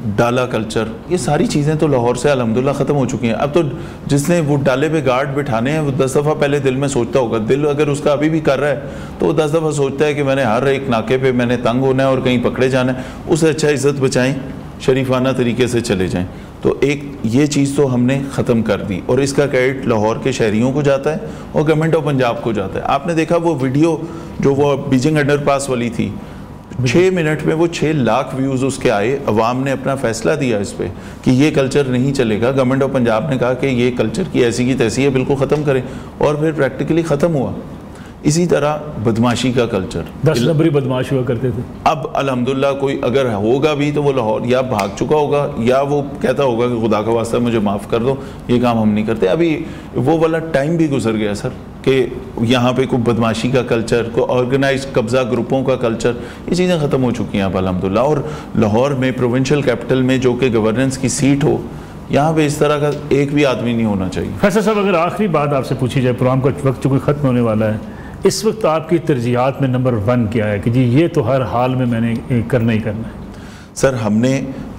डाला कल्चर, ये सारी चीज़ें तो लाहौर से अल्हम्दुलिल्लाह ख़त्म हो चुकी हैं। अब तो जिसने वो डाले पे गार्ड बिठाने हैं वो 10 दफ़ा पहले दिल में सोचता होगा, दिल अगर उसका अभी भी कर रहा है तो वो 10 दफ़ा सोचता है कि मैंने हर एक नाके पे मैंने तंग होना है और कहीं पकड़े जाना है। उससे अच्छा इज़्ज़त बचाएं, शरीफाना तरीके से चले जाएं। तो एक ये चीज़ तो हमने ख़त्म कर दी और इसका क्रेडिट लाहौर के शहरियों को जाता है और गवर्नमेंट ऑफ पंजाब को जाता है। आपने देखा वो वीडियो जो वो बीजिंग अंडरपास वाली थी, 6 मिनट में वो 6 लाख व्यूज़ उसके आए। अवाम ने अपना फैसला दिया इस पर कि ये कल्चर नहीं चलेगा। गवर्नमेंट ऑफ पंजाब ने कहा कि ये कल्चर की ऐसी की तैसी है, बिल्कुल ख़त्म करें, और फिर प्रैक्टिकली ख़त्म हुआ। इसी तरह बदमाशी का कल्चर, 10 नंबरी बदमाश हुआ करते थे। अब अल्हम्दुलिल्लाह कोई अगर होगा भी तो वो लाहौर या भाग चुका होगा या वो कहता होगा कि खुदा का वास्ता मुझे माफ़ कर दो, ये काम हम नहीं करते। अभी वो वाला टाइम भी गुजर गया सर कि यहाँ पे कोई बदमाशी का कल्चर, कोई ऑर्गेनाइज कब्ज़ा ग्रुपों का कल्चर, ये चीज़ें ख़त्म हो चुकी हैं अब अल्हम्दुलिल्लाह। और लाहौर में प्रोविंशियल कैपिटल में जो कि गवर्नेंस की सीट हो, यहाँ पे इस तरह का एक भी आदमी नहीं होना चाहिए। फैसल साहब, अगर आखिरी बात आपसे पूछी जाए, प्रोग्राम का वक्त जो कोई ख़त्म होने वाला है, इस वक्त आपकी तरजीहात में नंबर 1 क्या है कि जी ये तो हर हाल में मैंने करना ही करना है? सर, हमने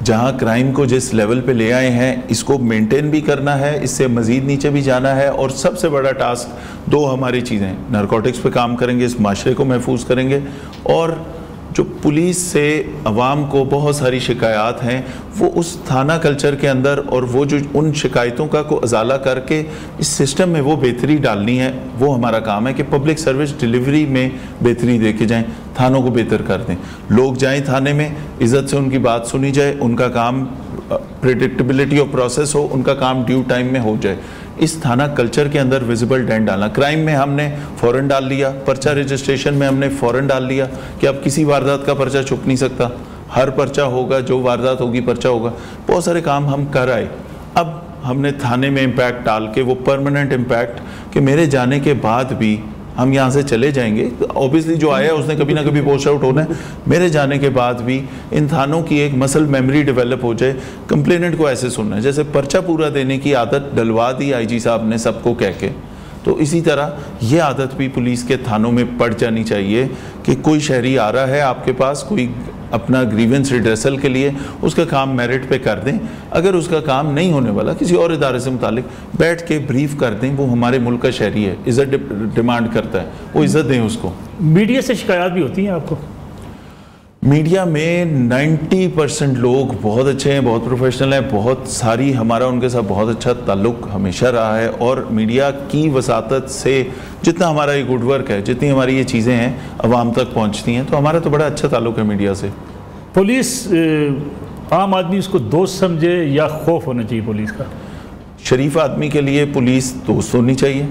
जहाँ क्राइम को जिस लेवल पे ले आए हैं इसको मेंटेन भी करना है, इससे मज़ीद नीचे भी जाना है। और सबसे बड़ा टास्क 2 हमारी चीज़ें, नारकोटिक्स पे काम करेंगे, इस माशरे को महफूज करेंगे, और जो पुलिस से अवाम को बहुत सारी शिकायत हैं वो उस थाना कल्चर के अंदर, और वो जो उन शिकायतों का को अजाला करके इस सिस्टम में वो बेहतरी डालनी है, वो हमारा काम है कि पब्लिक सर्विस डिलीवरी में बेहतरी दे के जाएँ, थानों को बेहतर कर दें, लोग जाएं थाने में, इज़्ज़त से उनकी बात सुनी जाए, उनका काम प्रेडिक्टेबिलिटी ऑफ प्रोसेस हो, उनका काम ड्यू टाइम में हो जाए। इस थाना कल्चर के अंदर विजिबल डेंट डालना। क्राइम में हमने फ़ौरन डाल लिया, पर्चा रजिस्ट्रेशन में हमने फ़ौरन डाल लिया कि अब किसी वारदात का पर्चा छुप नहीं सकता, हर पर्चा होगा, जो वारदात होगी पर्चा होगा। बहुत सारे काम हम कर आए। अब हमने थाने में इम्पैक्ट डाल के वो परमानेंट इम्पैक्ट कि मेरे जाने के बाद भी हम यहाँ से चले जाएंगे, ऑब्वियसली जो आया है उसने कभी ना कभी पोस्ट आउट होना है, मेरे जाने के बाद भी इन थानों की एक मसल मेमोरी डेवलप हो जाए। कंप्लेनेंट को ऐसे सुनना है जैसे पर्चा पूरा देने की आदत डलवा दी आईजी साहब ने सबको कह के, तो इसी तरह ये आदत भी पुलिस के थानों में पड़ जानी चाहिए कि कोई शहरी आ रहा है आपके पास कोई अपना ग्रीवेंस रिड्रेसल के लिए, उसका काम मेरिट पे कर दें। अगर उसका काम नहीं होने वाला किसी और इदारे से मुतालिक बैठ के ब्रीफ कर दें, वो हमारे मुल्क का शहरी है, इज़्ज़त डिमांड करता है, वो इज़्ज़त दें उसको। मीडिया से शिकायत भी होती हैं आपको? मीडिया में 90% लोग बहुत अच्छे हैं, बहुत प्रोफेशनल हैं, बहुत सारी हमारा उनके साथ बहुत अच्छा ताल्लुक़ हमेशा रहा है। और मीडिया की वसातत से जितना हमारा ये गुड वर्क है, जितनी हमारी ये चीज़ें हैं अवाम तक पहुंचती हैं, तो हमारा तो बड़ा अच्छा ताल्लुक़ है मीडिया से। पुलिस, आम आदमी उसको दोस्त समझे या खौफ होना चाहिए पुलिस का? शरीफ आदमी के लिए पुलिस दोस्त होनी चाहिए,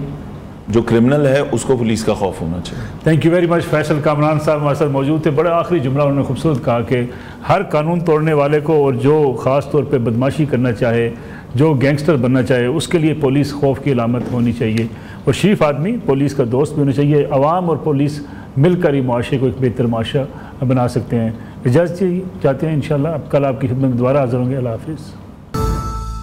जो क्रिमिनल है उसको पुलिस का खौफ होना चाहिए। Thank you very much. Faisal Kamran साहब हमारे साथ मौजूद थे। बड़ा आखिरी जुमला उन्होंने खूबसूरत कहा कि हर कानून तोड़ने वाले को और जो ख़ास तौर पे बदमाशी करना चाहे, जो गैंगस्टर बनना चाहे, उसके लिए पुलिस खौफ की अलामत होनी चाहिए। और शरीफ आदमी पुलिस का दोस्त भी होना चाहिए। अवाम और पुलिस मिलकर ही मुआशरे को एक बेहतर मुआशरा बना सकते हैं। इजाज़त चाहते हैं, इंशाअल्लाह अब कल आपकी खिदमत में दोबारा हाज़िर होंगे। अल्लाह हाफ़िज़।